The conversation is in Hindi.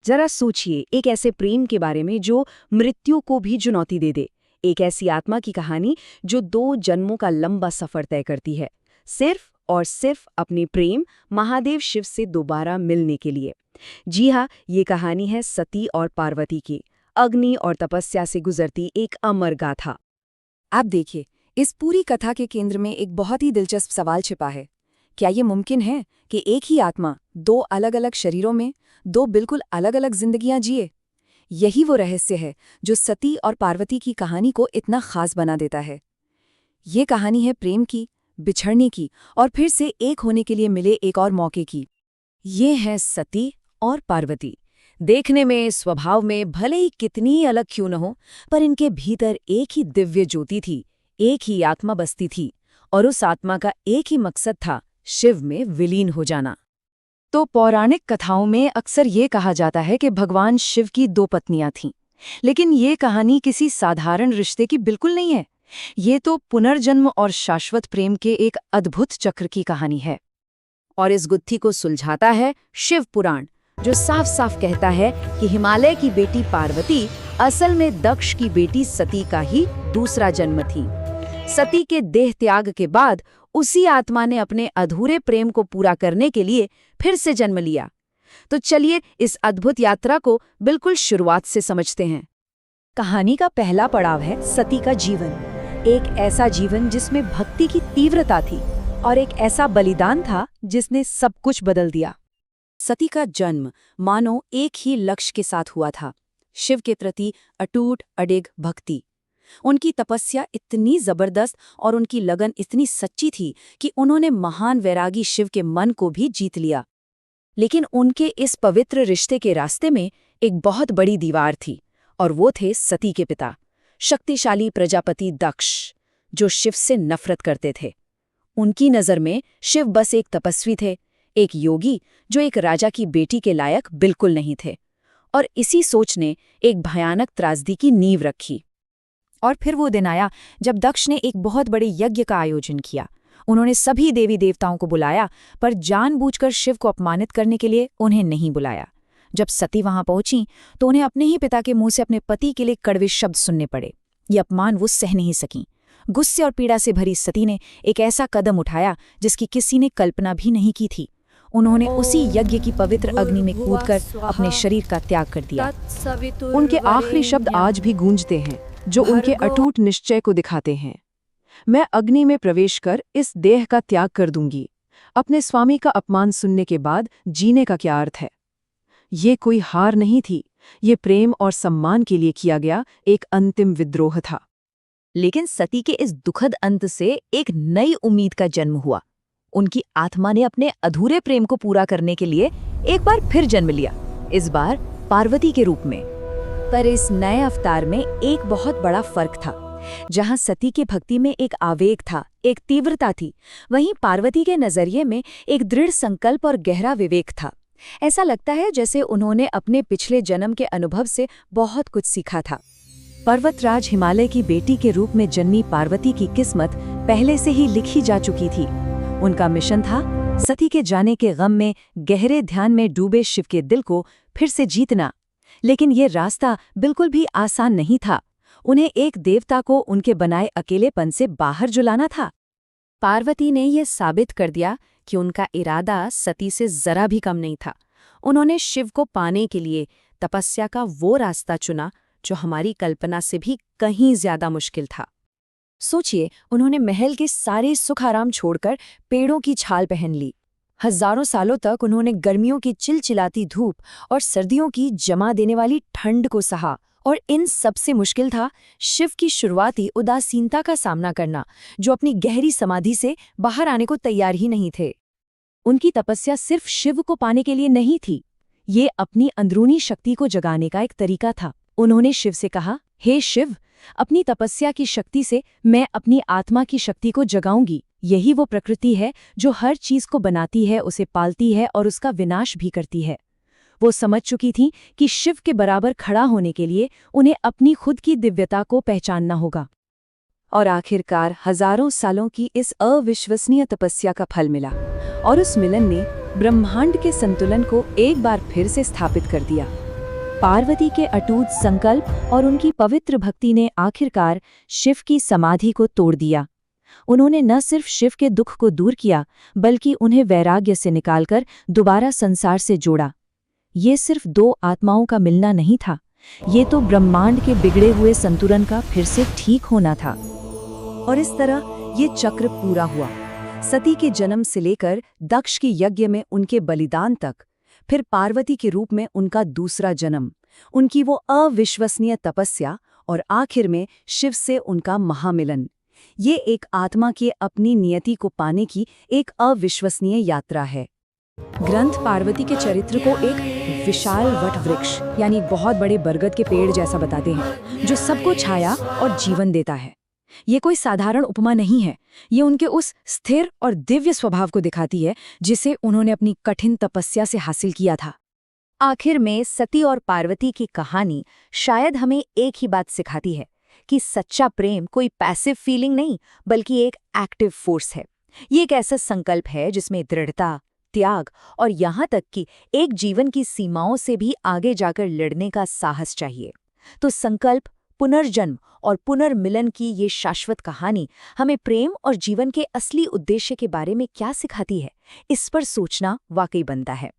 जरा सोचिए, एक ऐसे प्रेम के बारे में जो मृत्यु को भी चुनौती दे दे। एक ऐसी आत्मा की कहानी जो 2 जन्मों का लंबा सफर तय करती है, सिर्फ और सिर्फ अपने प्रेम महादेव शिव से दोबारा मिलने के लिए। जी हाँ, ये कहानी है सती और पार्वती की, अग्नि और तपस्या से गुजरती एक अमर गाथा। आप देखिए, इस पूरी कथा के केंद्र में एक बहुत ही दिलचस्प सवाल छिपा है। क्या ये मुमकिन है कि एक ही आत्मा 2 अलग-अलग शरीरों में 2 बिल्कुल अलग-अलग जिंदगियां जिए? यही वो रहस्य है जो सती और पार्वती की कहानी को इतना खास बना देता है। ये कहानी है प्रेम की, बिछड़ने की और फिर से एक होने के लिए मिले एक और मौके की। ये हैं सती और पार्वती। देखने में, स्वभाव में भले ही कितनी अलग क्यों न हो, पर इनके भीतर एक ही दिव्य ज्योति थी, एक ही आत्मा बसती थी, और उस आत्मा का एक ही मकसद था, शिव में विलीन हो जाना। तो पौराणिक कथाओं में अक्सर ये कहा जाता है कि भगवान शिव की 2 पत्नियां थीं। लेकिन ये कहानी किसी साधारण रिश्ते की बिल्कुल नहीं है। ये तो पुनर्जन्म और शाश्वत प्रेम के एक अद्भुत चक्र की कहानी है। और इस गुत्थी को सुलझाता है शिव पुराण, जो साफ साफ कहता है कि हिमालय की बेटी पार्वती असल में दक्ष की बेटी सती का ही दूसरा जन्म थी। सती के देह त्याग के बाद उसी आत्मा ने अपने अधूरे प्रेम को पूरा करने के लिए फिर से जन्म लिया। तो चलिए इस अद्भुत यात्रा को बिल्कुल शुरुआत से समझते हैं। कहानी का पहला पड़ाव है सती का जीवन। एक ऐसा जीवन जिसमें भक्ति की तीव्रता थी और एक ऐसा बलिदान था जिसने सब कुछ बदल दिया। सती का जन्म मानो एक ही लक्ष्य के साथ हुआ था, शिव के प्रति अटूट अडिग भक्ति। उनकी तपस्या इतनी जबरदस्त और उनकी लगन इतनी सच्ची थी कि उन्होंने महान वैरागी शिव के मन को भी जीत लिया। लेकिन उनके इस पवित्र रिश्ते के रास्ते में एक बहुत बड़ी दीवार थी, और वो थे सती के पिता, शक्तिशाली प्रजापति दक्ष, जो शिव से नफरत करते थे। उनकी नज़र में शिव बस एक तपस्वी थे, एक योगी जो एक राजा की बेटी के लायक बिल्कुल नहीं थे। और इसी सोच ने एक भयानक त्रासदी की नींव रखी। और फिर वो दिन आया जब दक्ष ने एक बहुत बड़े यज्ञ का आयोजन किया। उन्होंने सभी देवी देवताओं को बुलाया, पर जानबूझकर शिव को अपमानित करने के लिए उन्हें नहीं बुलाया। जब सती वहां पहुंची तो उन्हें अपने ही पिता के मुंह से अपने पति के लिए कड़वे शब्द सुनने पड़े। ये अपमान वो सह नहीं सकी। गुस्से और पीड़ा से भरी सती ने एक ऐसा कदम उठाया जिसकी किसी ने कल्पना भी नहीं की थी। उन्होंने उसी यज्ञ की पवित्र अग्नि में कूदकर अपने शरीर का त्याग कर दिया। उनके आखिरी शब्द आज भी गूंजते हैं, जो उनके अटूट निश्चय को दिखाते हैं। मैं अग्नि में प्रवेश कर इस देह का त्याग कर दूंगी। अपने स्वामी का अपमान सुनने के बाद जीने का क्या अर्थ है? ये कोई हार नहीं थी, ये प्रेम और सम्मान के लिए किया गया एक अंतिम विद्रोह था। लेकिन सती के इस दुखद अंत से एक नई उम्मीद का जन्म हुआ। उनकी आत्मा ने अपने अधूरे प्रेम को पूरा करने के लिए एक बार फिर जन्म लिया, इस बार पार्वती के रूप में। पर इस नए अवतार में एक बहुत बड़ा फर्क था। जहां सती के भक्ति में एक आवेग था, एक तीव्रता थी, वहीं पार्वती के नजरिए में एक दृढ़ संकल्प और गहरा विवेक था। ऐसा लगता है जैसे उन्होंने अपने पिछले जन्म के अनुभव से बहुत कुछ सीखा था। पर्वतराज हिमालय की बेटी के रूप में जन्मी पार्वती की किस्मत पहले से ही लिखी जा चुकी थी। उनका मिशन था सती के जाने के गम में गहरे ध्यान में डूबे शिव के दिल को फिर से जीतना। लेकिन ये रास्ता बिल्कुल भी आसान नहीं था। उन्हें एक देवता को उनके बनाए अकेलेपन से बाहर जुलाना था। पार्वती ने यह साबित कर दिया कि उनका इरादा सती से जरा भी कम नहीं था। उन्होंने शिव को पाने के लिए तपस्या का वो रास्ता चुना जो हमारी कल्पना से भी कहीं ज्यादा मुश्किल था। सोचिए, उन्होंने महल के सारे सुख आराम छोड़कर पेड़ों की छाल पहन ली। हजारों सालों तक उन्होंने गर्मियों की चिलचिलाती धूप और सर्दियों की जमा देने वाली ठंड को सहा। और इन सबसे मुश्किल था शिव की शुरुआती उदासीनता का सामना करना, जो अपनी गहरी समाधि से बाहर आने को तैयार ही नहीं थे। उनकी तपस्या सिर्फ शिव को पाने के लिए नहीं थी, ये अपनी अंदरूनी शक्ति को जगाने का एक तरीका था। उन्होंने शिव से कहा, हे शिव, अपनी तपस्या की शक्ति से मैं अपनी आत्मा की शक्ति को जगाऊंगी। यही वो प्रकृति है जो हर चीज को बनाती है, उसे पालती है और उसका विनाश भी करती है। वो समझ चुकी थी कि शिव के बराबर खड़ा होने के लिए उन्हें अपनी खुद की दिव्यता को पहचानना होगा। और आखिरकार हजारों सालों की इस अविश्वसनीय तपस्या का फल मिला, और उस मिलन ने ब्रह्मांड के संतुलन को एक बार फिर से स्थापित कर दिया। पार्वती के अटूट संकल्प और उनकी पवित्र भक्ति ने आखिरकार शिव की समाधि को तोड़ दिया। उन्होंने न सिर्फ शिव के दुख को दूर किया, बल्कि उन्हें वैराग्य से निकालकर दोबारा संसार से जोड़ा। ये सिर्फ दो आत्माओं का मिलना नहीं था, ये तो ब्रह्मांड के बिगड़े हुए संतुलन का फिर से ठीक होना था। और इस तरह ये चक्र पूरा हुआ, सती के जन्म से लेकर दक्ष के यज्ञ में उनके बलिदान तक, फिर पार्वती के रूप में उनका दूसरा जन्म, उनकी वो अविश्वसनीय तपस्या और आखिर में शिव से उनका महामिलन। ये एक आत्मा की अपनी नियति को पाने की एक अविश्वसनीय यात्रा है। ग्रंथ पार्वती के चरित्र को एक विशाल वट वृक्ष यानी बहुत बड़े बरगद के पेड़ जैसा बताते हैं, जो सबको छाया और जीवन देता है। ये कोई साधारण उपमा नहीं है, ये उनके उस स्थिर और दिव्य स्वभाव को दिखाती है जिसे उन्होंने अपनी कठिन तपस्या से हासिल किया था। आखिर में सती और पार्वती की कहानी शायद हमें एक ही बात सिखाती है कि सच्चा प्रेम कोई पैसिव फीलिंग नहीं, बल्कि एक एक्टिव फोर्स है। ये एक ऐसा संकल्प है जिसमें दृढ़ता, त्याग और यहाँ तक कि एक जीवन की सीमाओं से भी आगे जाकर लड़ने का साहस चाहिए। तो संकल्प, पुनर्जन्म और पुनर्मिलन की ये शाश्वत कहानी हमें प्रेम और जीवन के असली उद्देश्य के बारे में क्या सिखाती है, इस पर सोचना वाकई बनता है।